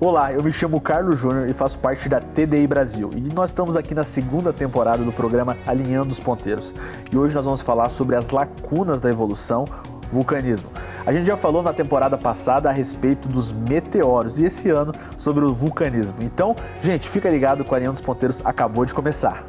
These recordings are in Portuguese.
Olá, eu me chamo Carlos Júnior e faço parte da TDI Brasil. E nós estamos aqui na segunda temporada do programa Alinhando os Ponteiros. E hoje nós vamos falar sobre as lacunas da evolução, vulcanismo. A gente já falou na temporada passada a respeito dos meteoros e esse ano sobre o vulcanismo. Então, gente, fica ligado que o Alinhando os Ponteiros acabou de começar.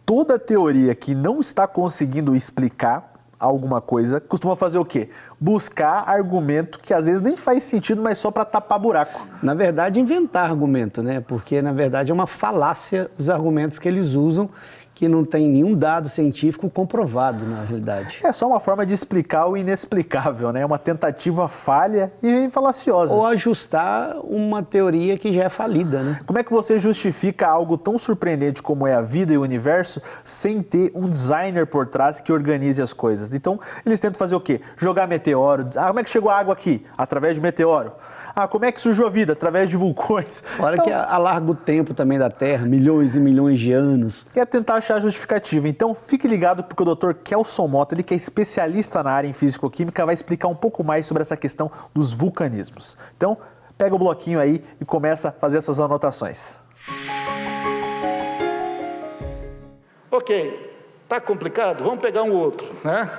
Toda teoria que não está conseguindo explicar alguma coisa costuma fazer o quê? Buscar argumento que às vezes nem faz sentido, mas só para tapar buraco. Na verdade, inventar argumento, né? Porque, na verdade, é uma falácia os argumentos que eles usam, que não tem nenhum dado científico comprovado, na realidade. É só uma forma de explicar o inexplicável, né? Uma tentativa falha e falaciosa. Ou ajustar uma teoria que já é falida, né? Como é que você justifica algo tão surpreendente como é a vida e o universo sem ter um designer por trás que organize as coisas? Então, eles tentam fazer o quê? Jogar meteoro. Ah, como é que chegou a água aqui? Através de meteoro. Ah, como é que surgiu a vida? Através de vulcões. Fora que alarga o tempo também da Terra, milhões e milhões de anos. É tentar achar a justificativa. Então, fique ligado porque o Dr. Kelson Mota, ele que é especialista na área em físico-química, vai explicar um pouco mais sobre essa questão dos vulcanismos. Então, pega o bloquinho aí e começa a fazer suas anotações. Ok, tá complicado? Vamos pegar um outro, né?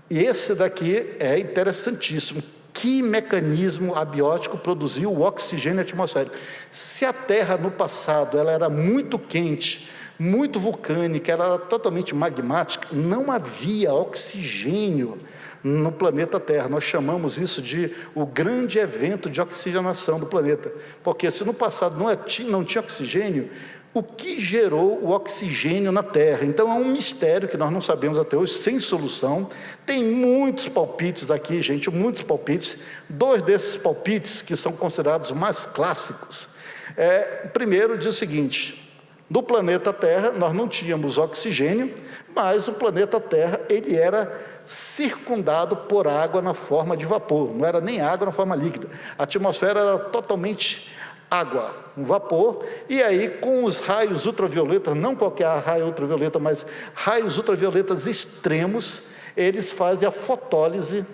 E esse daqui é interessantíssimo. Que mecanismo abiótico produziu o oxigênio atmosférico? Se a Terra, no passado, ela era muito quente, muito vulcânica, ela era totalmente magmática, não havia oxigênio no planeta Terra. Nós chamamos isso de o grande evento de oxigenação do planeta. Porque se no passado não tinha oxigênio, o que gerou o oxigênio na Terra? Então é um mistério que nós não sabemos até hoje, sem solução. Tem muitos palpites aqui, gente, muitos palpites. Dois desses palpites que são considerados mais clássicos. Primeiro diz o seguinte: no planeta Terra nós não tínhamos oxigênio, mas o planeta Terra ele era circundado por água na forma de vapor, não era nem água na forma líquida. A atmosfera era totalmente água, um vapor, e aí com os raios ultravioletas, não qualquer raio ultravioleta, mas raios ultravioletas extremos, eles fazem a fotólise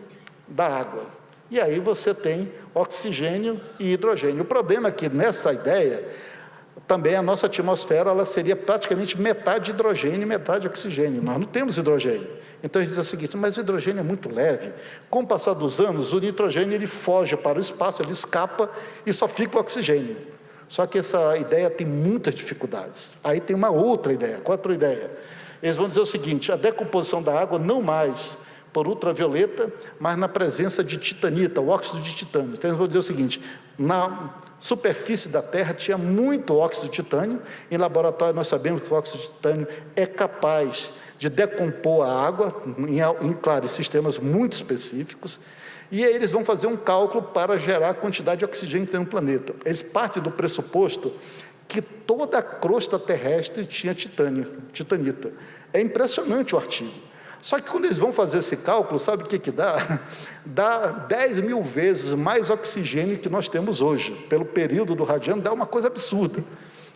da água. E aí você tem oxigênio e hidrogênio. O problema é que nessa ideia, também a nossa atmosfera ela seria praticamente metade hidrogênio e metade oxigênio. Nós não temos hidrogênio. Então a gente diz o seguinte: mas o hidrogênio é muito leve. Com o passar dos anos, o nitrogênio ele foge para o espaço, ele escapa e só fica o oxigênio. Só que essa ideia tem muitas dificuldades. Aí tem uma outra ideia. Qual é a outra ideia? Eles vão dizer o seguinte: a decomposição da água não mais por ultravioleta, mas na presença de titanita, o óxido de titânio. Então eles vão dizer o seguinte: na superfície da Terra tinha muito óxido de titânio. Em laboratório nós sabemos que o óxido de titânio é capaz de decompor a água, claro, em sistemas muito específicos, e aí eles vão fazer um cálculo para gerar a quantidade de oxigênio que tem no planeta. Eles partem do pressuposto que toda a crosta terrestre tinha titanita. É impressionante o artigo. Só que quando eles vão fazer esse cálculo, sabe o que dá? Dá 10 mil vezes mais oxigênio que nós temos hoje. Pelo período do radiano, dá uma coisa absurda.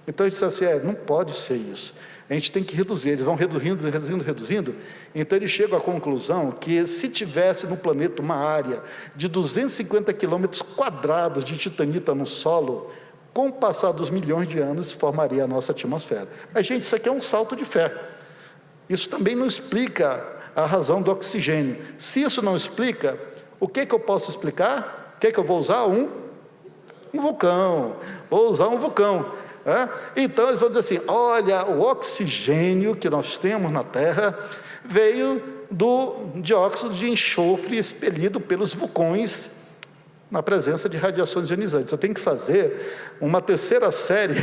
Então, eles disseram assim, não pode ser isso. A gente tem que reduzir. Eles vão reduzindo. Então, eles chegam à conclusão que se tivesse no planeta uma área de 250 quilômetros quadrados de titanita no solo, com o passar dos milhões de anos, formaria a nossa atmosfera. Mas, gente, isso aqui é um salto de fé. Isso também não explica a razão do oxigênio. Se isso não explica, o que eu posso explicar? O que eu vou usar? Um vulcão. Vou usar um vulcão. Então, eles vão dizer assim, olha, o oxigênio que nós temos na Terra veio do dióxido de enxofre expelido pelos vulcões na presença de radiações ionizantes. Eu tenho que fazer uma terceira série,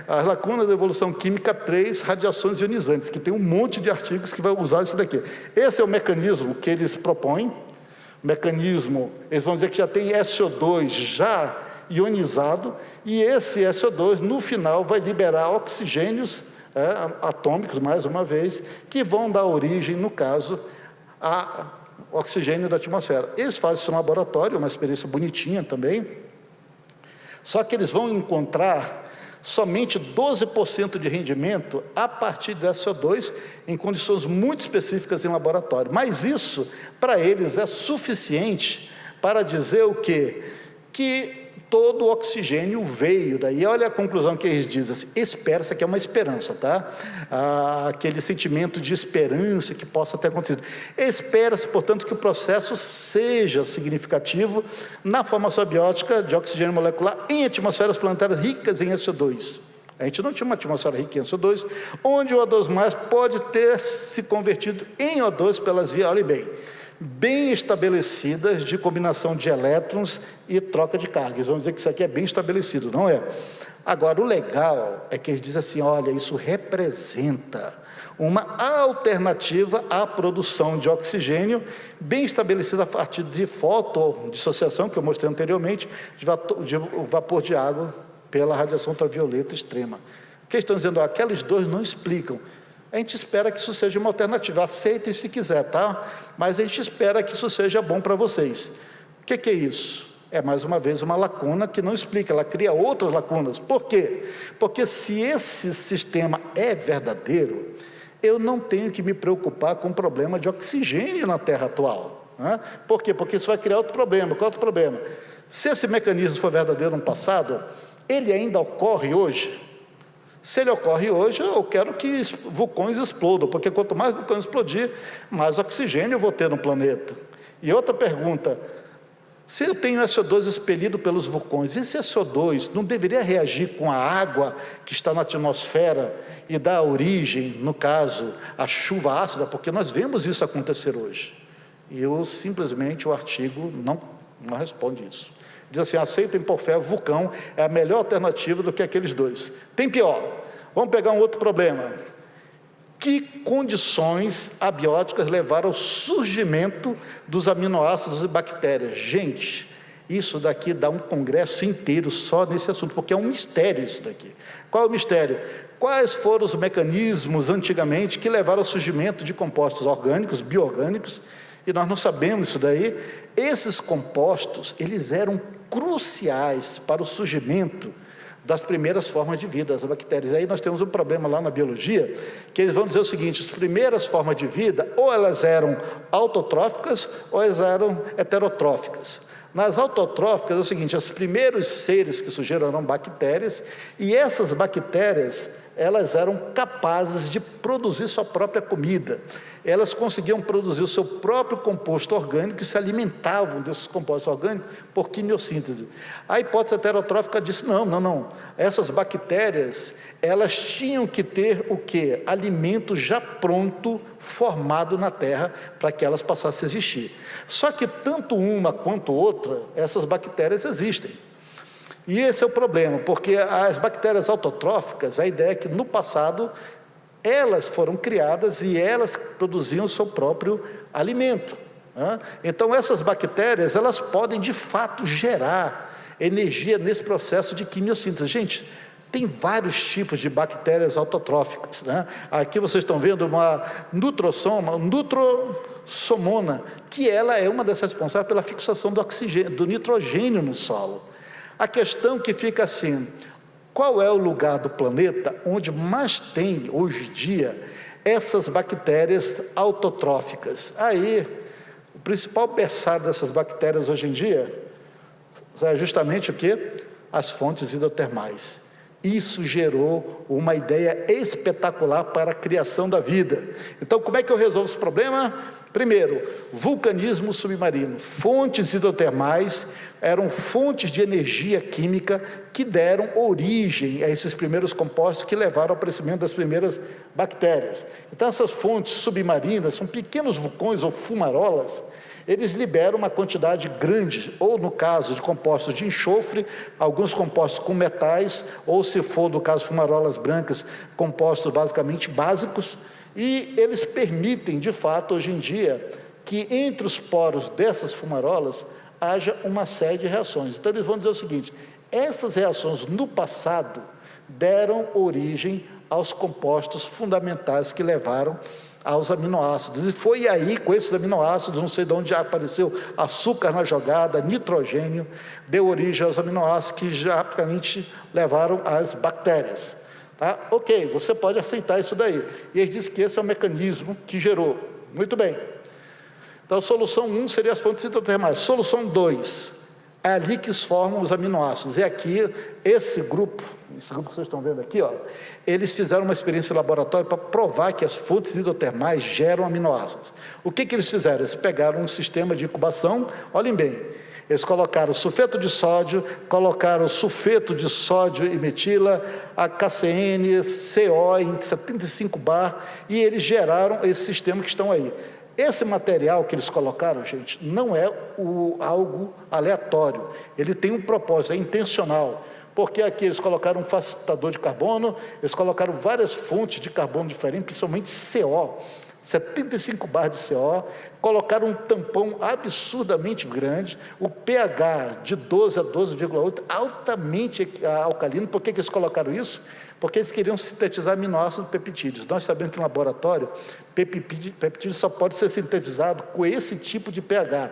a lacuna da evolução química 3, radiações ionizantes, que tem um monte de artigos que vai usar isso daqui. Esse é o mecanismo que eles propõem, eles vão dizer que já tem SO2 já ionizado, e esse SO2, no final, vai liberar oxigênios atômicos, mais uma vez, que vão dar origem, no caso, a oxigênio da atmosfera. Eles fazem isso no laboratório, uma experiência bonitinha também, só que eles vão encontrar somente 12% de rendimento a partir de SO2 em condições muito específicas em laboratório. Mas isso, para eles, é suficiente para dizer o quê? Que todo o oxigênio veio daí. Olha a conclusão que eles dizem assim, espera, isso aqui é uma esperança, tá? Aquele sentimento de esperança que possa ter acontecido. Espera-se, portanto, que o processo seja significativo na formação abiótica de oxigênio molecular em atmosferas planetárias ricas em SO2. A gente não tinha uma atmosfera rica em SO2, onde o O2+ pode ter se convertido em O2 pelas vias, olhe bem estabelecidas de combinação de elétrons e troca de cargas. Vamos dizer que isso aqui é bem estabelecido, não é? Agora, o legal é que eles dizem assim, olha, isso representa uma alternativa à produção de oxigênio bem estabelecida a partir de fotodissociação, que eu mostrei anteriormente, de vapor de água pela radiação ultravioleta extrema. O que eles estão dizendo? Aqueles dois não explicam. A gente espera que isso seja uma alternativa, aceitem se quiser, tá? Mas a gente espera que isso seja bom para vocês. O que é isso? É, mais uma vez, uma lacuna que não explica, ela cria outras lacunas. Por quê? Porque se esse sistema é verdadeiro, eu não tenho que me preocupar com o problema de oxigênio na Terra atual. Né? Por quê? Porque isso vai criar outro problema. Qual é outro problema? Se esse mecanismo for verdadeiro no passado, ele ainda ocorre hoje? Se ele ocorre hoje, eu quero que vulcões explodam, porque quanto mais vulcões explodir, mais oxigênio eu vou ter no planeta. E outra pergunta, se eu tenho SO2 expelido pelos vulcões, esse SO2 não deveria reagir com a água que está na atmosfera e dar origem, no caso, à chuva ácida? Porque nós vemos isso acontecer hoje. E simplesmente o artigo não responde isso. Diz assim, aceitem por fé, o vulcão é a melhor alternativa do que aqueles dois. Tem pior. Vamos pegar um outro problema. Que condições abióticas levaram ao surgimento dos aminoácidos e bactérias? Gente, isso daqui dá um congresso inteiro só nesse assunto, porque é um mistério isso daqui. Qual é o mistério? Quais foram os mecanismos antigamente que levaram ao surgimento de compostos orgânicos, bioorgânicos, e nós não sabemos isso daí. Esses compostos, eles eram cruciais para o surgimento das primeiras formas de vida, das bactérias. Aí nós temos um problema lá na biologia, que eles vão dizer o seguinte, as primeiras formas de vida, ou elas eram autotróficas, ou elas eram heterotróficas. Nas autotróficas é o seguinte, os primeiros seres que surgiram eram bactérias, e essas bactérias, elas eram capazes de produzir sua própria comida. Elas conseguiam produzir o seu próprio composto orgânico e se alimentavam desses compostos orgânicos por quimiossíntese. A hipótese heterotrófica disse, não. Essas bactérias, elas tinham que ter o quê? Alimento já pronto, formado na terra, para que elas passassem a existir. Só que tanto uma quanto outra, essas bactérias existem. E esse é o problema, porque as bactérias autotróficas, a ideia é que no passado elas foram criadas e elas produziam o seu próprio alimento. Né? Então essas bactérias, elas podem de fato gerar energia nesse processo de quimiossíntese. Gente, tem vários tipos de bactérias autotróficas. Né? Aqui vocês estão vendo uma nutrosomona, que ela é uma das responsáveis pela fixação do oxigênio, do nitrogênio no solo. A questão que fica assim, qual é o lugar do planeta onde mais tem, hoje em dia, essas bactérias autotróficas? Aí, o principal berçário dessas bactérias hoje em dia é justamente o quê? As fontes hidrotermais. Isso gerou uma ideia espetacular para a criação da vida. Então, como é que eu resolvo esse problema? Primeiro, vulcanismo submarino. Fontes hidrotermais eram fontes de energia química que deram origem a esses primeiros compostos que levaram ao aparecimento das primeiras bactérias. Então, essas fontes submarinas são pequenos vulcões ou fumarolas. Eles liberam uma quantidade grande, ou no caso de compostos de enxofre, alguns compostos com metais, ou se for do caso de fumarolas brancas, compostos basicamente básicos, e eles permitem, de fato, hoje em dia, que entre os poros dessas fumarolas haja uma série de reações. Então, eles vão dizer o seguinte, essas reações, no passado, deram origem aos compostos fundamentais que levaram aos aminoácidos. E foi aí, com esses aminoácidos, não sei de onde já apareceu açúcar na jogada, nitrogênio, deu origem aos aminoácidos que já praticamente levaram às bactérias. Tá? Ok, você pode aceitar isso daí. E ele diz que esse é o mecanismo que gerou. Muito bem. Então, solução 1 seria as fontes hidrotermais. Solução 2, é ali que se formam os aminoácidos. E aqui, esse grupo que vocês estão vendo aqui, ó, eles fizeram uma experiência em laboratório para provar que as fontes hidrotermais geram aminoácidos. O que eles fizeram? Eles pegaram um sistema de incubação, olhem bem, eles colocaram sulfeto de sódio, colocaram sulfeto de sódio e metila, a KCN, CO em 75 bar, e eles geraram esse sistema que estão aí. Esse material que eles colocaram, gente, não é algo aleatório, ele tem um propósito, é intencional, porque aqui eles colocaram um facilitador de carbono, eles colocaram várias fontes de carbono diferentes, principalmente CO, 75 bar de CO, colocaram um tampão absurdamente grande, o pH de 12 a 12,8, altamente alcalino. Por que eles colocaram isso? Porque eles queriam sintetizar aminoácidos peptídeos. Nós sabemos que no laboratório, peptídeo só pode ser sintetizado com esse tipo de pH.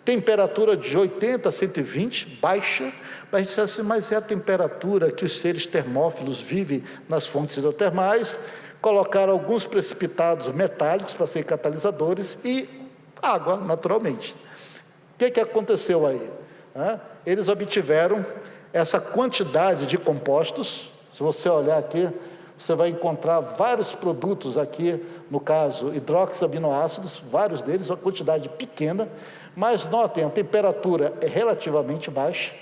Temperatura de 80 a 120, baixa, mas a gente disse assim, mas é a temperatura que os seres termófilos vivem nas fontes hidrotermais. Colocaram alguns precipitados metálicos para serem catalisadores e água, naturalmente. O que aconteceu aí? Eles obtiveram essa quantidade de compostos. Se você olhar aqui, você vai encontrar vários produtos aqui, no caso, hidroxiaminoácidos, vários deles, uma quantidade pequena, mas notem, a temperatura é relativamente baixa,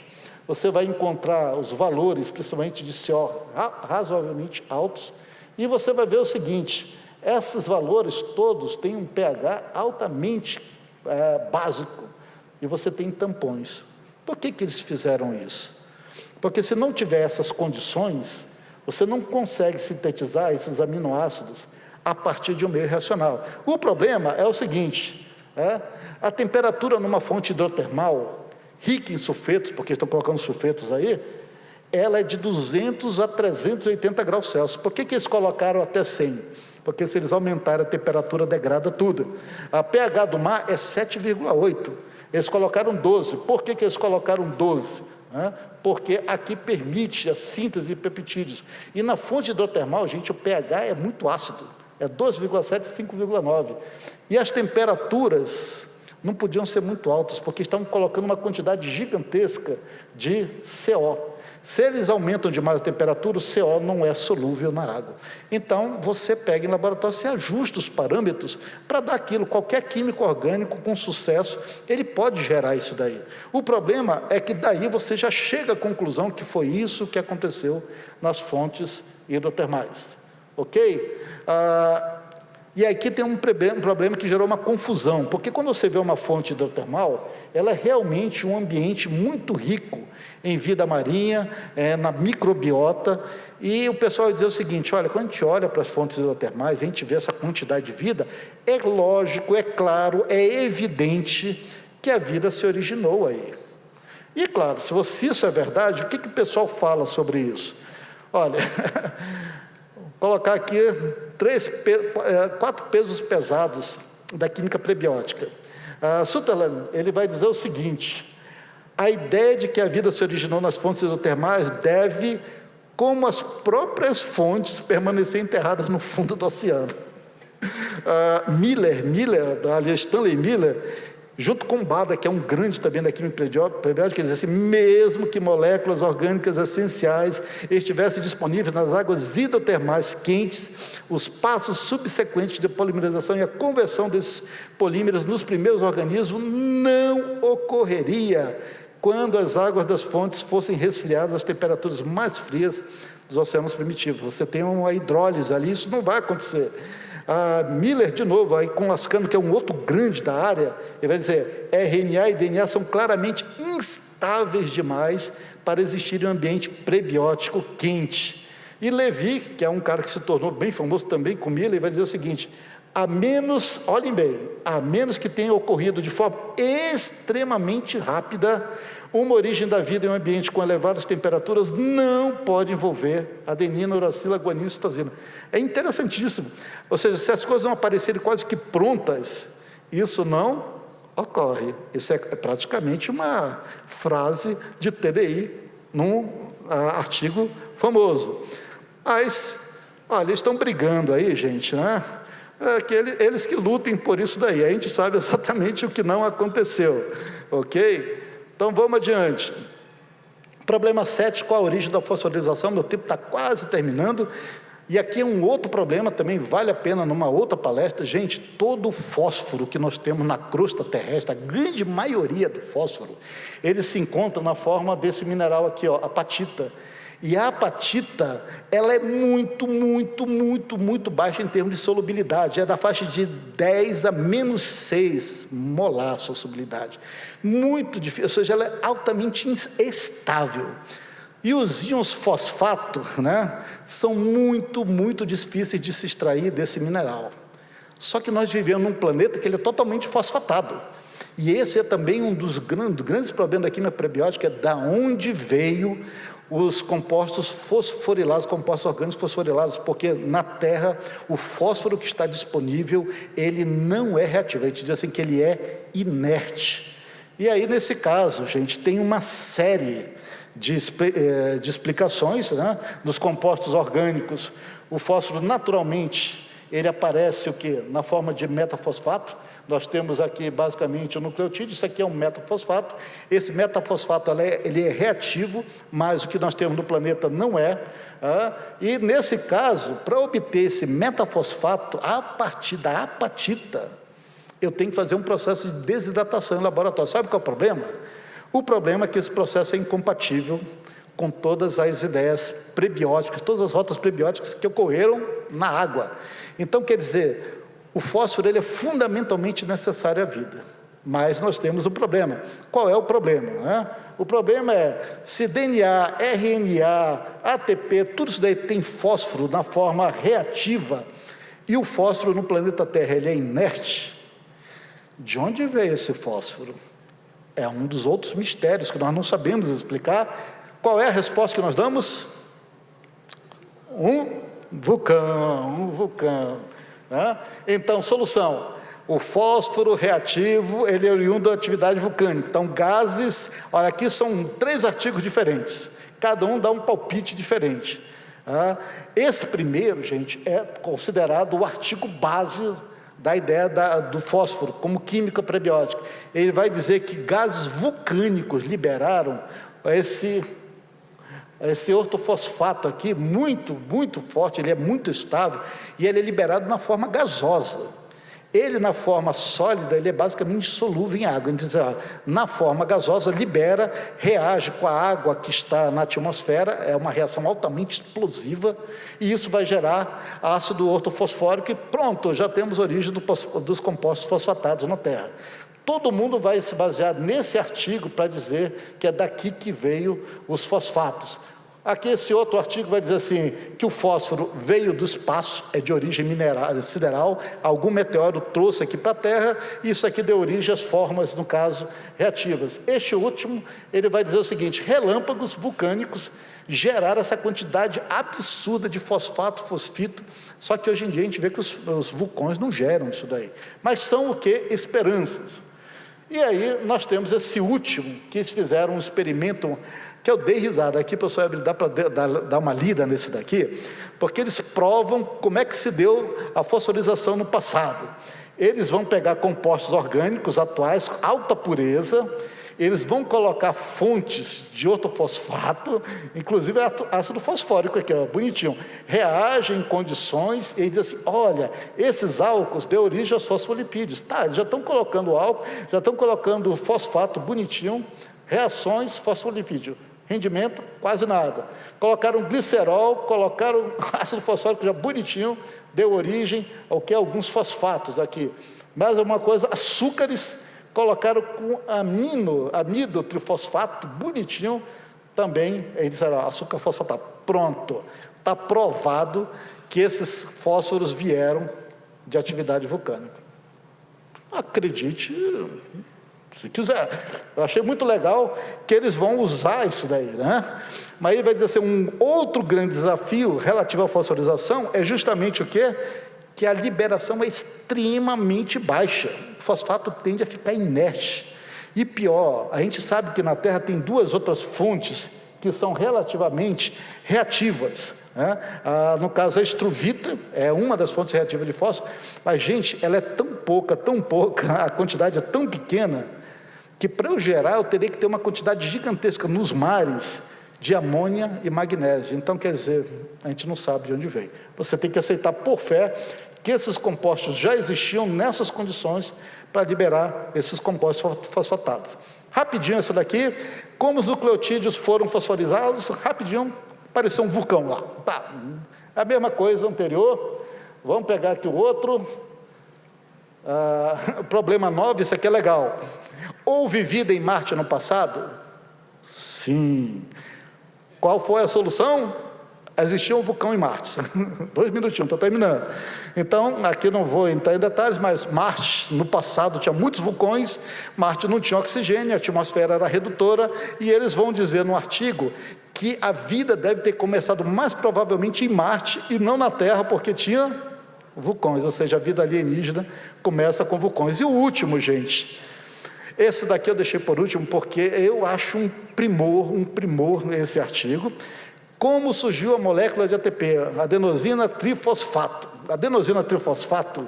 você vai encontrar os valores, principalmente de CO, razoavelmente altos, e você vai ver o seguinte, esses valores todos têm um pH altamente básico, e você tem tampões. Por que eles fizeram isso? Porque se não tiver essas condições, você não consegue sintetizar esses aminoácidos a partir de um meio reacional. O problema é o seguinte, a temperatura numa fonte hidrotermal, rica em sulfetos, porque estão colocando sulfetos aí, ela é de 200 a 380 graus Celsius. Por que eles colocaram até 100? Porque se eles aumentarem a temperatura, degrada tudo. A pH do mar é 7,8. Eles colocaram 12. Por que eles colocaram 12? Porque aqui permite a síntese de peptídeos. E na fonte hidrotermal, gente, o pH é muito ácido. É 2,7 e 5,9. E as temperaturas não podiam ser muito altas, porque estavam colocando uma quantidade gigantesca de CO. Se eles aumentam demais a temperatura, o CO não é solúvel na água. Então, você pega em laboratório, você ajusta os parâmetros para dar aquilo. Qualquer químico orgânico com sucesso, ele pode gerar isso daí. O problema é que daí você já chega à conclusão que foi isso que aconteceu nas fontes hidrotermais. Ok? E aqui tem um problema que gerou uma confusão, porque quando você vê uma fonte hidrotermal, ela é realmente um ambiente muito rico em vida marinha, na microbiota, e o pessoal vai dizer o seguinte, olha, quando a gente olha para as fontes hidrotermais, a gente vê essa quantidade de vida, é lógico, é claro, é evidente que a vida se originou aí. E claro, se isso é verdade, o que o pessoal fala sobre isso? Olha, vou colocar aqui 4 pesos pesados da química prebiótica. Sutherland, ele vai dizer o seguinte, a ideia de que a vida se originou nas fontes hidrotermais deve, como as próprias fontes, permanecer enterradas no fundo do oceano. Stanley Miller, junto com Bada, que é um grande também da química prebiótica, ele diz assim, mesmo que moléculas orgânicas essenciais estivessem disponíveis nas águas hidrotermais quentes, os passos subsequentes de polimerização e a conversão desses polímeros nos primeiros organismos não ocorreria quando as águas das fontes fossem resfriadas às temperaturas mais frias dos oceanos primitivos. Você tem uma hidrólise ali, isso não vai acontecer. Miller, de novo, aí com Lascano, que é um outro grande da área, ele vai dizer, RNA e DNA são claramente instáveis demais para existir em um ambiente prebiótico quente. E Levy, que é um cara que se tornou bem famoso também com Miller, ele vai dizer o seguinte, a menos, olhem bem, a menos que tenha ocorrido de forma extremamente rápida, uma origem da vida em um ambiente com elevadas temperaturas não pode envolver adenina, uracila, guanina e citosina. É interessantíssimo. Ou seja, se as coisas não aparecerem quase que prontas, isso não ocorre. Isso é praticamente uma frase de TDI num artigo famoso. Mas, olha, eles estão brigando aí, gente, né? Eles que lutem por isso daí. A gente sabe exatamente o que não aconteceu, ok? Então, vamos adiante. Problema 7, qual a origem da fosforilação? Meu tempo está quase terminando. E aqui é um outro problema, também vale a pena numa outra palestra. Gente, todo o fósforo que nós temos na crosta terrestre, a grande maioria do fósforo, ele se encontra na forma desse mineral aqui, ó, apatita. E a apatita, ela é muito baixa em termos de solubilidade. É da faixa de 10 a menos 6 molar a sua solubilidade. Muito difícil, ou seja, ela é altamente instável. E os íons fosfato, né, são muito difíceis de se extrair desse mineral. Só que nós vivemos num planeta que ele é totalmente fosfatado. E esse é também um dos grandes problemas da química prebiótica, é da onde veio os compostos fosforilados, compostos orgânicos fosforilados, porque na Terra o fósforo que está disponível, ele não é reativo, a gente diz assim que ele é inerte. E aí, nesse caso, gente, tem uma série de explicações, né, dos compostos orgânicos. O fósforo, naturalmente, ele aparece o quê? Na forma de metafosfato. Nós temos aqui, basicamente, o nucleotídeo, isso aqui é um metafosfato. Esse metafosfato, ele é reativo, mas o que nós temos no planeta não é. E, nesse caso, para obter esse metafosfato, a partir da apatita, eu tenho que fazer um processo de desidratação em laboratório. Sabe qual é o problema? O problema é que esse processo é incompatível com todas as ideias prebióticas, todas as rotas prebióticas que ocorreram na água. Então, quer dizer, o fósforo ele é fundamentalmente necessário à vida, mas nós temos um problema. Qual é o problema, né? O problema é, se DNA, RNA, ATP, tudo isso daí tem fósforo na forma reativa, e o fósforo no planeta Terra ele é inerte, de onde veio esse fósforo? É um dos outros mistérios que nós não sabemos explicar. Qual é a resposta que nós damos? Um vulcão. Né? Então, solução: o fósforo reativo, ele é oriundo da atividade vulcânica. Então, gases, olha, aqui são 3 artigos diferentes, cada um dá um palpite diferente. Esse primeiro, gente, é considerado o artigo base da ideia do fósforo como química prebiótica. Ele vai dizer que gases vulcânicos liberaram esse ortofosfato aqui, muito forte, ele é muito estável, e ele é liberado na forma gasosa. Ele, na forma sólida, ele é basicamente solúvel em água. Então, na forma gasosa, libera, reage com a água que está na atmosfera, é uma reação altamente explosiva, e isso vai gerar ácido ortofosfórico, e pronto, já temos origem dos compostos fosfatados na Terra. Todo mundo vai se basear nesse artigo para dizer que é daqui que veio os fosfatos. Aqui esse outro artigo vai dizer assim, que o fósforo veio do espaço, é de origem sideral, algum meteoro trouxe aqui para a Terra, e isso aqui deu origem às formas, no caso, reativas. Este último, ele vai dizer o seguinte: relâmpagos vulcânicos geraram essa quantidade absurda de fosfato, fosfito, só que hoje em dia a gente vê que os vulcões não geram isso daí. Mas são o quê? Esperanças. E aí nós temos esse último, que eles fizeram um experimento, que eu dei risada aqui, pessoal, dá para dar uma lida nesse daqui, porque eles provam como é que se deu a fosforização no passado. Eles vão pegar compostos orgânicos atuais, alta pureza, eles vão colocar fontes de ortofosfato, inclusive ácido fosfórico aqui, ó, bonitinho, reagem em condições, e dizem assim, olha, esses álcools dão origem aos fosfolipídios. Tá, eles já estão colocando álcool, já estão colocando fosfato bonitinho, reações fosfolipídio. Rendimento, quase nada. Colocaram glicerol, colocaram ácido fosfórico já bonitinho, deu origem ao que? Alguns fosfatos aqui. Mais uma coisa, açúcares, colocaram com amido trifosfato, bonitinho, também, eles disseram, açúcar fosfatado. Pronto, está provado que esses fósforos vieram de atividade vulcânica. Acredite, se quiser. Eu achei muito legal que eles vão usar isso daí, né? Mas aí vai dizer assim, um outro grande desafio relativo à fosforização é justamente o quê? Que a liberação é extremamente baixa. O fosfato tende a ficar inerte. E pior, a gente sabe que na Terra tem duas outras fontes que são relativamente reativas, né? No caso, a estruvita é uma das fontes reativas de fósforo, mas, gente, ela é tão pouca, a quantidade é tão pequena, que para eu gerar, eu teria que ter uma quantidade gigantesca nos mares de amônia e magnésio. Então, quer dizer, a gente não sabe de onde vem. Você tem que aceitar por fé que esses compostos já existiam nessas condições para liberar esses compostos fosfatados. Rapidinho isso daqui, como os nucleotídeos foram fosforizados, rapidinho apareceu um vulcão lá. Tá. A mesma coisa anterior, vamos pegar aqui o outro. Problema 9, isso aqui é legal. Houve vida em Marte no passado? Sim. Qual foi a solução? Existia um vulcão em Marte. 2 minutinhos, estou terminando. Então, aqui não vou entrar em detalhes, mas Marte, no passado, tinha muitos vulcões, Marte não tinha oxigênio, a atmosfera era redutora, e eles vão dizer no artigo que a vida deve ter começado mais provavelmente em Marte e não na Terra, porque tinha vulcões, ou seja, a vida alienígena começa com vulcões. E o último, gente, esse daqui eu deixei por último, porque eu acho um primor esse artigo. Como surgiu a molécula de ATP? Adenosina trifosfato. A adenosina trifosfato,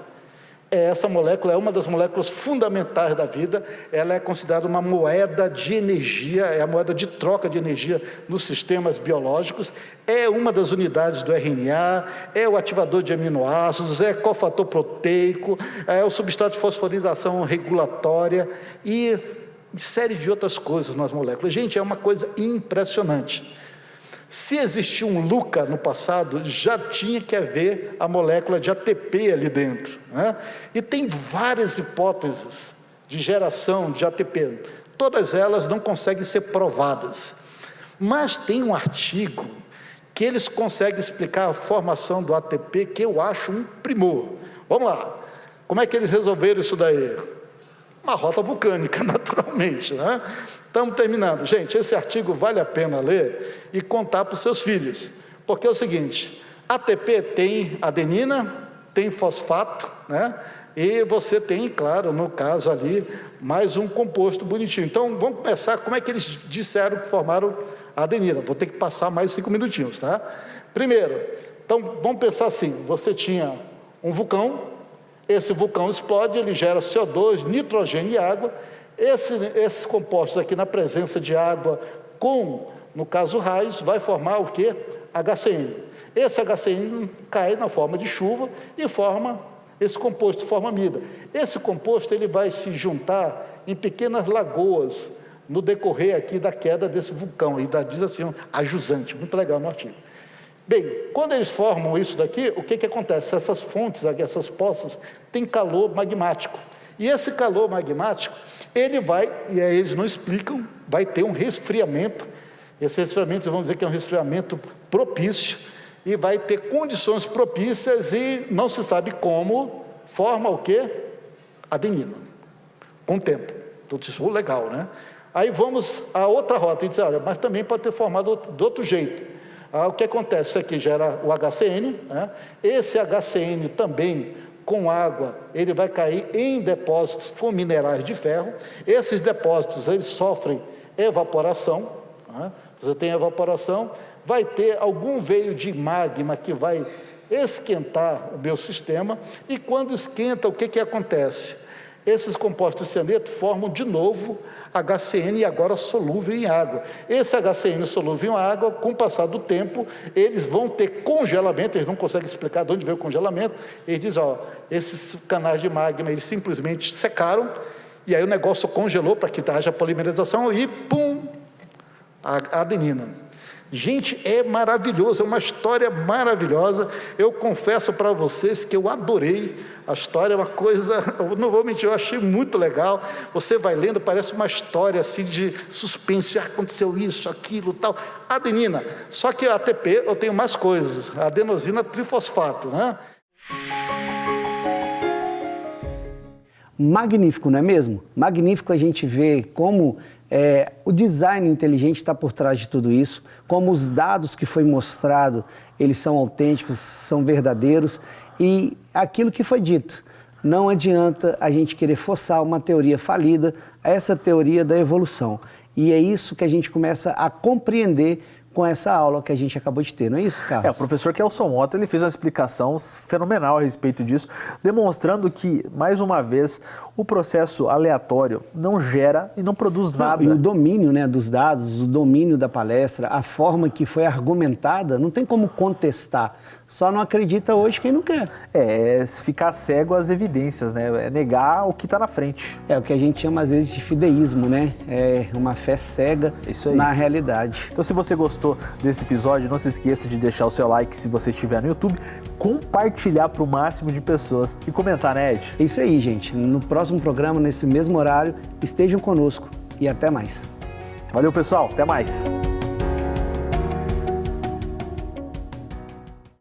essa molécula é uma das moléculas fundamentais da vida, ela é considerada uma moeda de energia, é a moeda de troca de energia nos sistemas biológicos, é uma das unidades do RNA, é o ativador de aminoácidos, é cofator proteico, é o substrato de fosforização regulatória e série de outras coisas nas moléculas. Gente, é uma coisa impressionante. Se existia um LUCA no passado, já tinha que haver a molécula de ATP ali dentro, né? E tem várias hipóteses de geração de ATP, todas elas não conseguem ser provadas, mas tem um artigo que eles conseguem explicar a formação do ATP, que eu acho um primor. Vamos lá, como é que eles resolveram isso daí? Uma rota vulcânica, naturalmente, né? Estamos terminando. Gente, esse artigo vale a pena ler e contar para os seus filhos, porque é o seguinte, ATP tem adenina, tem fosfato, né? E você tem, claro, no caso ali, mais um composto bonitinho. Então, vamos começar, como é que eles disseram que formaram a adenina? Vou ter que passar mais 5 minutinhos, tá? Primeiro, então, vamos pensar assim, você tinha um vulcão, esse vulcão explode, ele gera CO2, nitrogênio e água. Esses compostos aqui, na presença de água com, no caso, raios, vai formar o quê? HCN. Esse HCN cai na forma de chuva e forma, esse composto forma amida. Esse composto ele vai se juntar em pequenas lagoas no decorrer aqui da queda desse vulcão, e diz assim, a jusante, muito legal no artigo. Bem, quando eles formam isso daqui, o que acontece? Essas fontes, essas poças, têm calor magmático. E esse calor magmático, ele vai, e aí eles não explicam, vai ter um resfriamento. Esse resfriamento, vamos dizer que é um resfriamento propício, e vai ter condições propícias, e não se sabe como, forma o quê? Adenina, com o tempo. Então, isso é legal, né? Aí vamos a outra rota, e diz, olha, mas também pode ter formado de outro jeito. O que acontece? Isso aqui gera o HCN, né? Esse HCN também, com água, ele vai cair em depósitos com minerais de ferro. Esses depósitos, eles sofrem evaporação, né? Você tem evaporação, vai ter algum veio de magma que vai esquentar o meu sistema, e quando esquenta, o que acontece? Esses compostos de cianeto formam de novo HCN, agora solúvel em água. Esse HCN solúvel em água, com o passar do tempo, eles vão ter congelamento, eles não conseguem explicar de onde veio o congelamento, eles dizem, ó, esses canais de magma, eles simplesmente secaram, e aí o negócio congelou para que haja polimerização, e pum, a adenina. Gente, é maravilhoso, é uma história maravilhosa. Eu confesso para vocês que eu adorei a história, é uma coisa, eu não vou mentir, eu achei muito legal. Você vai lendo, parece uma história assim de suspense, aconteceu isso, aquilo, tal. Adenina, só que a ATP eu tenho mais coisas, a adenosina trifosfato, né? magnífico, não é mesmo? Magnífico a gente ver como o design inteligente está por trás de tudo isso, como os dados que foi mostrado, eles são autênticos, são verdadeiros, e aquilo que foi dito. Não adianta a gente querer forçar uma teoria falida, essa teoria da evolução. E é isso que a gente começa a compreender com essa aula que a gente acabou de ter, não é isso, Carlos? O professor Kelson Mota, ele fez uma explicação fenomenal a respeito disso, demonstrando que, mais uma vez, o processo aleatório não gera e não produz nada. E o domínio, né, dos dados, o domínio da palestra, a forma que foi argumentada, não tem como contestar. Só não acredita hoje quem não quer. É ficar cego às evidências, né? É negar o que está na frente. É o que a gente chama às vezes de fideísmo, né? É uma fé cega na realidade. Então, se você gostou desse episódio, não se esqueça de deixar o seu like se você estiver no YouTube, compartilhar para o máximo de pessoas e comentar, né, Ed? É isso aí, gente. No próximo programa, nesse mesmo horário, estejam conosco e até mais. Valeu, pessoal. Até mais.